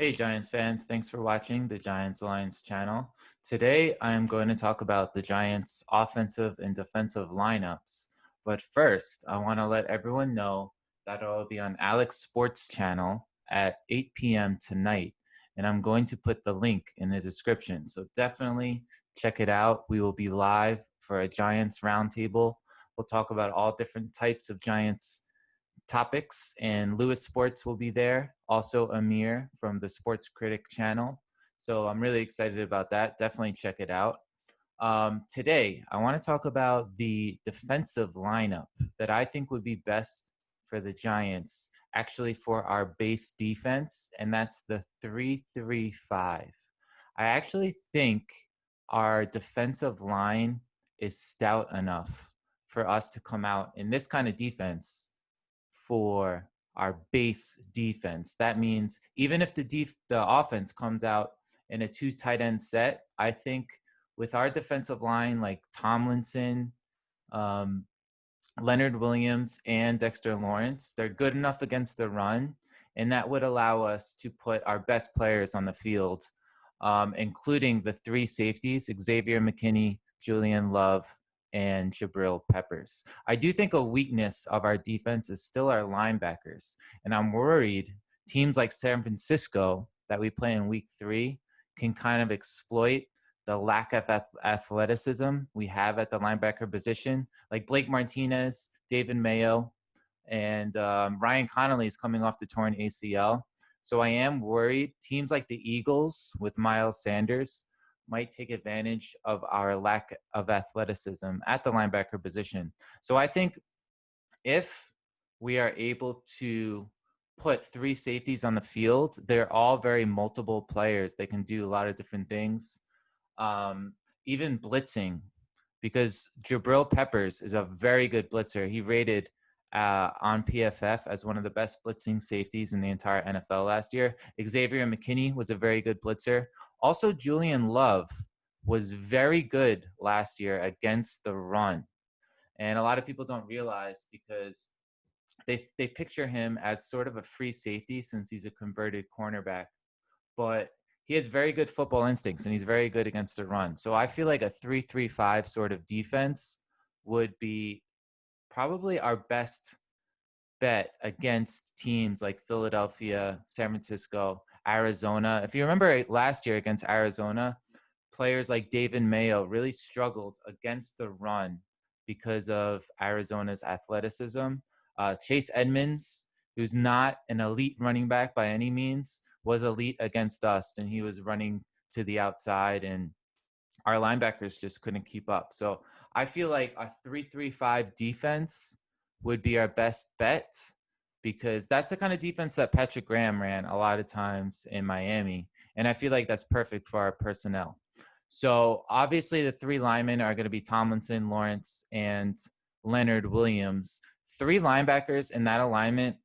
Hey Giants fans, thanks for watching the Giants Alliance channel. Today I am going to talk about the Giants offensive and defensive lineups. But first, I want to let everyone know that I will be on Alex Sports channel at 8 p.m. tonight, and I'm going to put the link in the description. So definitely check it out. We will be live for a Giants roundtable. We'll talk about all different types of Giants topics, and Lewis Sports will be there. Also, Amir from the Sports Critic channel. So I'm really excited about that. Definitely check it out. Today, I want to talk about the defensive lineup that I think would be best for the Giants, actually for our base defense, and that's the 3-3-5. I actually think our defensive line is stout enough for us to come out in this kind of defense for our base defense. That means even if the offense comes out in a two tight end set, I think with our defensive line like Tomlinson, um, Leonard Williams, and Dexter Lawrence, they're good enough against the run, and that would allow us to put our best players on the field, including the three safeties, Xavier McKinney, Julian Love, and Jabril Peppers. I do think a weakness of our defense is still our linebackers, and I'm worried teams like San Francisco that we play in week 3 can kind of exploit the lack of athleticism we have at the linebacker position. Like Blake Martinez, David Mayo, and Ryan Connolly is coming off the torn ACL. So I am worried teams like the Eagles with Miles Sanders might take advantage of our lack of athleticism at the linebacker position. So I think if we are able to put three safeties on the field, they're all very multiple players. They can do a lot of different things. Even blitzing, because Jabril Peppers is a very good blitzer. He rated on PFF as one of the best blitzing safeties in the entire NFL last year. Xavier McKinney was a very good blitzer. Also, Julian Love was very good last year against the run. And a lot of people don't realize because they picture him as sort of a free safety since he's a converted cornerback. But he has very good football instincts and he's very good against the run. So I feel like a 3-3-5 sort of defense would be probably our best bet against teams like Philadelphia, San Francisco, Arizona. If you remember last year against Arizona, players like David Mayo really struggled against the run because of Arizona's athleticism. Chase Edmonds, who's not an elite running back by any means, was elite against us, and he was running to the outside, and our linebackers just couldn't keep up. So I feel like a 3-3-5 defense would be our best bet because that's the kind of defense that Patrick Graham ran a lot of times in Miami. And I feel like that's perfect for our personnel. So obviously the three linemen are going to be Tomlinson, Lawrence, and Leonard Williams. Three linebackers in that alignment.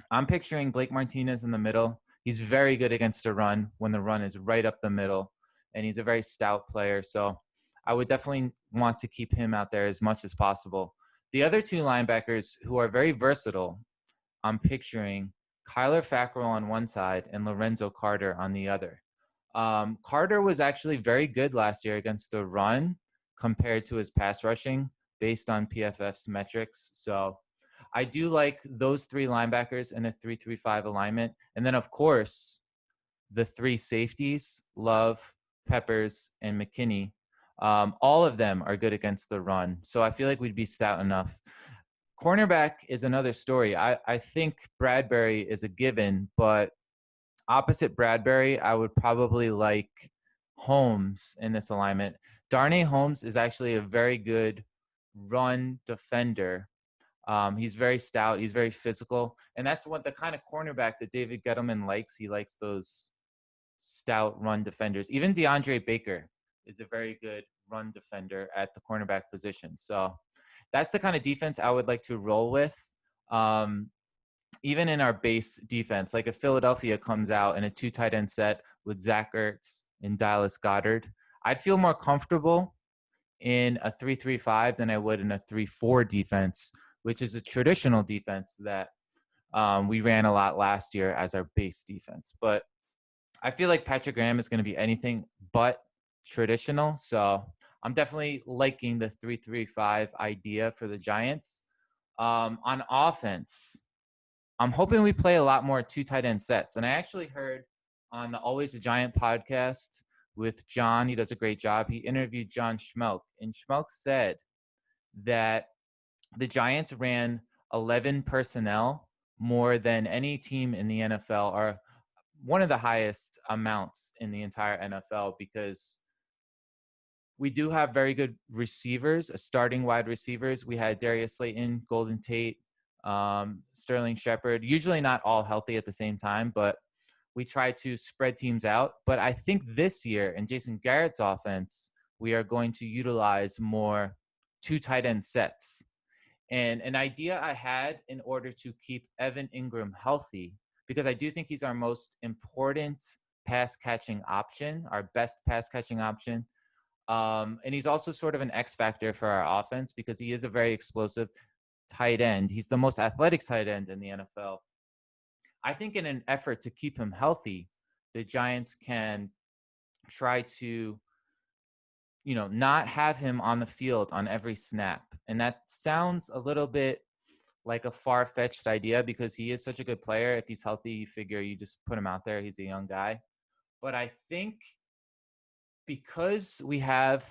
I'm picturing Blake Martinez in the middle. He's very good against the run when the run is right up the middle, and he's a very stout player. So I would definitely want to keep him out there as much as possible. The other two linebackers who are very versatile, I'm picturing Kyler Fackrell on one side and Lorenzo Carter on the other. Carter was actually very good last year against the run compared to his pass rushing based on PFF's metrics. So I do like those three linebackers in a 3-3-5 alignment. And then, of course, the three safeties, Love, Peppers, and McKinney. All of them are good against the run. So I feel like we'd be stout enough. Cornerback is another story. I think Bradbury is a given, but opposite Bradbury, I would probably like Holmes in this alignment. Darnay Holmes is actually a very good run defender. He's very stout. He's very physical. And that's what the kind of cornerback that David Gettleman likes. He likes those stout run defenders. Even DeAndre Baker is a very good run defender at the cornerback position. So that's the kind of defense I would like to roll with. Even in our base defense, like if Philadelphia comes out in a two tight end set with Zach Ertz and Dallas Goedert, I'd feel more comfortable in a 3-3-5 than I would in a 3-4 defense, which is a traditional defense that we ran a lot last year as our base defense. But I feel like Patrick Graham is going to be anything but traditional. So I'm definitely liking the 3-3-5 idea for the Giants. On offense, I'm hoping we play a lot more two tight end sets. And I actually heard on the Always a Giant podcast with John, he does a great job. He interviewed John Schmelk, and Schmelk said that the Giants ran 11 personnel more than any team in the NFL, or one of the highest amounts in the entire NFL, because we do have very good receivers, starting wide receivers. We had Darius Slayton, Golden Tate, Sterling Shepard, usually not all healthy at the same time, but we try to spread teams out. But I think this year in Jason Garrett's offense, we are going to utilize more two tight end sets. And an idea I had in order to keep Evan Engram healthy, because I do think he's our most important pass catching option, our best pass catching option. And he's also sort of an X factor for our offense because he is a very explosive tight end. He's the most athletic tight end in the NFL. I think in an effort to keep him healthy, the Giants can try to, not have him on the field on every snap. And that sounds a little bit like a far-fetched idea because he is such a good player. If he's healthy, you figure you just put him out there. He's a young guy. But I think because we have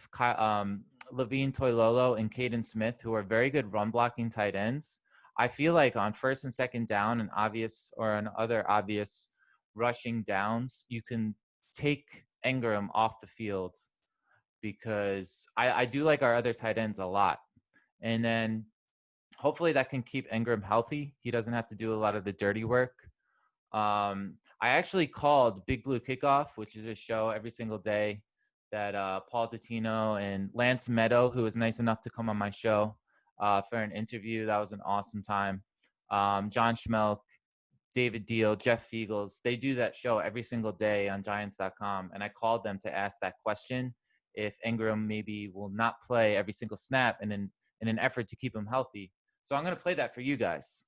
Levine Toilolo and Caden Smith, who are very good run blocking tight ends, I feel like on first and second down and on other obvious rushing downs, you can take Engram off the field because I do like our other tight ends a lot. And then hopefully that can keep Engram healthy. He doesn't have to do a lot of the dirty work. I actually called Big Blue Kickoff, which is a show every single day that Paul Dottino and Lance Meadow, who was nice enough to come on my show for an interview. That was an awesome time. John Schmelk, David Deal, Jeff Fiegels, they do that show every single day on Giants.com. And I called them to ask that question, if Engram maybe will not play every single snap in an effort to keep him healthy. So I'm going to play that for you guys.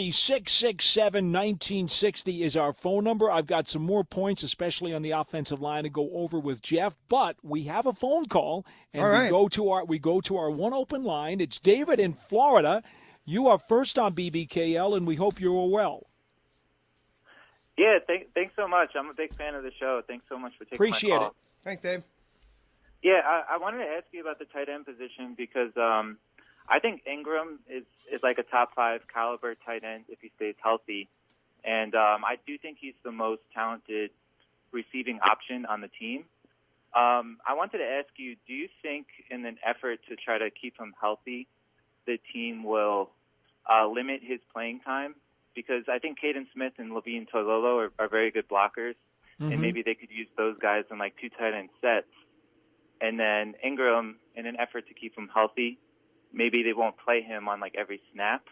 667-1960 is our phone number. I've got some more points, especially on the offensive line, to go over with Jeff. But we have a phone call, and we go to our one open line. It's David in Florida. You are first on BBKL, and we hope you're well. Yeah, thanks so much. I'm a big fan of the show. Thanks so much for taking my call. Appreciate it. Thanks, Dave. Yeah, I wanted to ask you about the tight end position because I think Engram is like a top 5 caliber tight end if he stays healthy. And I do think he's the most talented receiving option on the team. I wanted to ask you, do you think in an effort to try to keep him healthy, the team will limit his playing time? Because I think Caden Smith and Levine Toilolo are very good blockers, and maybe they could use those guys in like two tight end sets. And then Engram, in an effort to keep him healthy, maybe they won't play him on like every snap?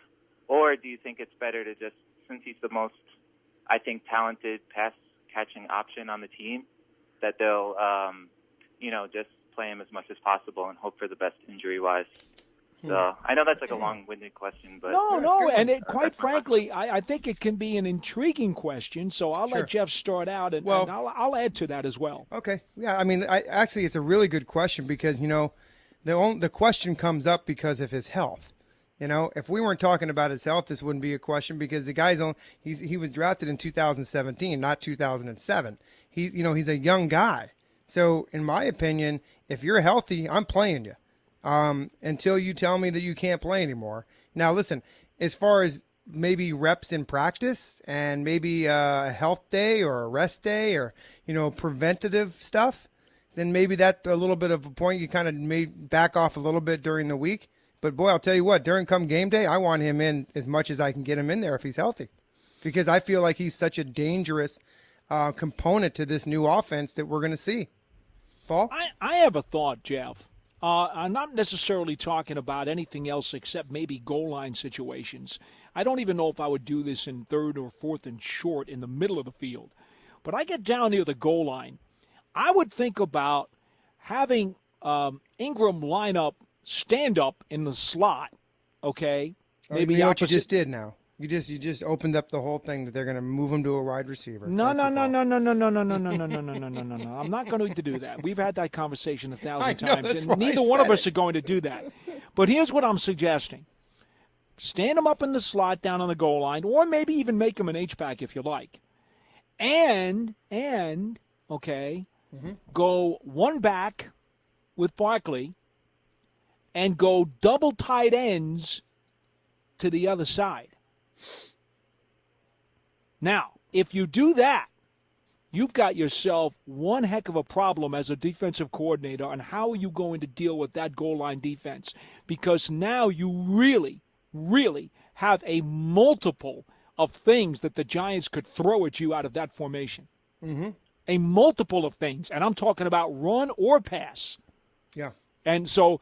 Or do you think it's better to just, since he's the most, I think, talented pass catching option on the team, that they'll, just play him as much as possible and hope for the best injury wise? So I know that's like a long-winded question, but no, and quite frankly, I think it can be an intriguing question. So I'll let Jeff start out, and I'll add to that as well. Okay, yeah, I mean, actually, it's a really good question because the question comes up because of his health. If we weren't talking about his health, this wouldn't be a question because the guy's he was drafted in 2017, not 2007. He's a young guy. So in my opinion, if you're healthy, I'm playing you. Until you tell me that you can't play anymore. Now, listen, as far as maybe reps in practice and maybe a health day or a rest day or, preventative stuff, then maybe that's a little bit of a point you kind of may back off a little bit during the week. But, boy, I'll tell you what, during come game day, I want him in as much as I can get him in there if he's healthy because I feel like he's such a dangerous component to this new offense that we're going to see. Paul? I have a thought, Jeff. I'm not necessarily talking about anything else except maybe goal line situations. I don't even know if I would do this in third or fourth and short in the middle of the field. But I get down near the goal line. I would think about having Engram line up, stand up in the slot, okay? Maybe what you just did now. You just opened up the whole thing that they're going to move him to a wide receiver. No, no, no, no, no, no, no, no, no, no, no, no, no, no, no, no, no. I'm not going to do that. We've had that conversation 1,000 times, and neither one of us are going to do that. But here's what I'm suggesting. Stand him up in the slot down on the goal line, or maybe even make him an H-back if you like. And go one back with Barkley and go double tight ends to the other side. Now, if you do that, you've got yourself one heck of a problem as a defensive coordinator on how are you going to deal with that goal line defense, because now you really have a multiple of things that the Giants could throw at you out of that formation. Mm-hmm. A multiple of things, and I'm talking about run or pass. Yeah. And so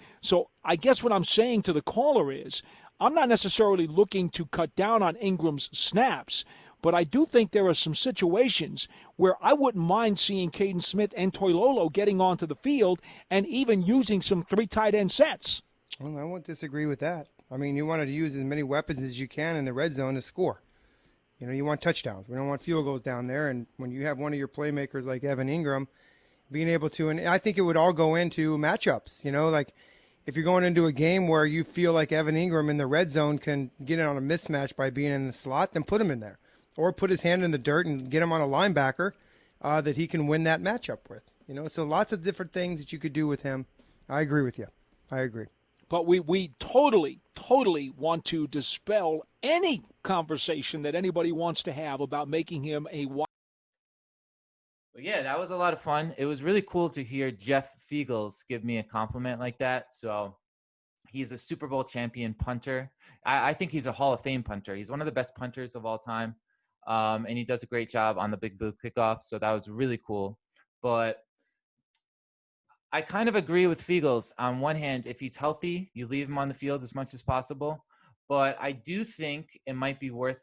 I guess what I'm saying to the caller is I'm not necessarily looking to cut down on Engram's snaps, but I do think there are some situations where I wouldn't mind seeing Caden Smith and Toilolo getting onto the field and even using some 3 tight end sets. Well, I won't disagree with that. I mean, you want to use as many weapons as you can in the red zone to score. You know, you want touchdowns. We don't want field goals down there. And when you have one of your playmakers like Evan Engram being able to, and I think it would all go into matchups, you know, like if you're going into a game where you feel like Evan Engram in the red zone can get it on a mismatch by being in the slot, then put him in there. Or put his hand in the dirt and get him on a linebacker that he can win that matchup with. You know, so lots of different things that you could do with him. I agree with you. I agree. But we totally want to dispel any conversation that anybody wants to have about making him a wide. But yeah, that was a lot of fun. It was really cool to hear Jeff Fiegels give me a compliment like that. So he's a Super Bowl champion punter. I think he's a Hall of Fame punter. He's one of the best punters of all time. And he does a great job on the Big Blue kickoff. So that was really cool. But I kind of agree with Fiegels. On one hand, if he's healthy, you leave him on the field as much as possible. But I do think it might be worth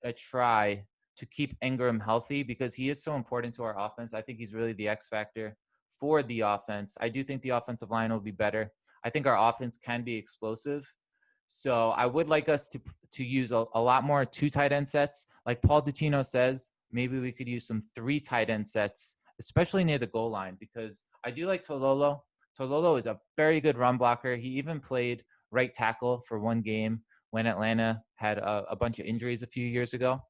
a try to keep Engram healthy because he is so important to our offense. I think he's really the X factor for the offense. I do think the offensive line will be better. I think our offense can be explosive. So I would like us to use a lot more 2 tight end sets. Like Paul Dottino says, maybe we could use some 3 tight end sets, especially near the goal line, because I do like Toilolo. Toilolo is a very good run blocker. He even played right tackle for one game when Atlanta had a bunch of injuries a few years ago.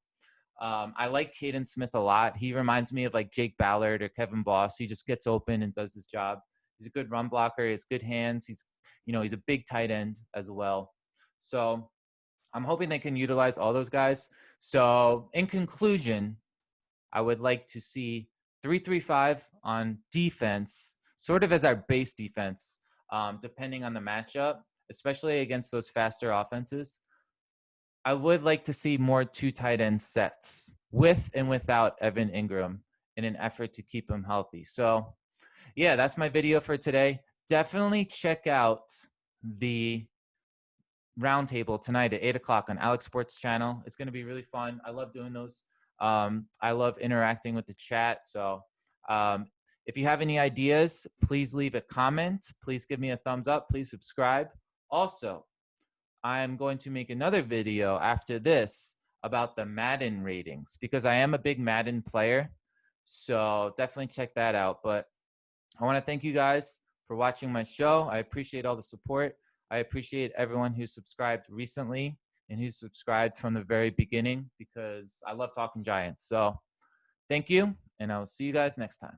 I like Caden Smith a lot. He reminds me of like Jake Ballard or Kevin Boss. He just gets open and does his job. He's a good run blocker. He has good hands. He's a big tight end as well. So I'm hoping they can utilize all those guys. So in conclusion, I would like to see 3-3-5 on defense, sort of as our base defense, depending on the matchup, especially against those faster offenses. I would like to see more 2 tight end sets with and without Evan Engram in an effort to keep him healthy. So, yeah, that's my video for today. Definitely check out the roundtable tonight at 8 o'clock on Alex Sports Channel. It's going to be really fun. I love doing those. I love interacting with the chat. So if you have any ideas, please leave a comment. Please give me a thumbs up. Please subscribe. Also, I'm going to make another video after this about the Madden ratings because I am a big Madden player. So definitely check that out. But I want to thank you guys for watching my show. I appreciate all the support. I appreciate everyone who subscribed recently and who subscribed from the very beginning because I love talking Giants. So thank you, and I will see you guys next time.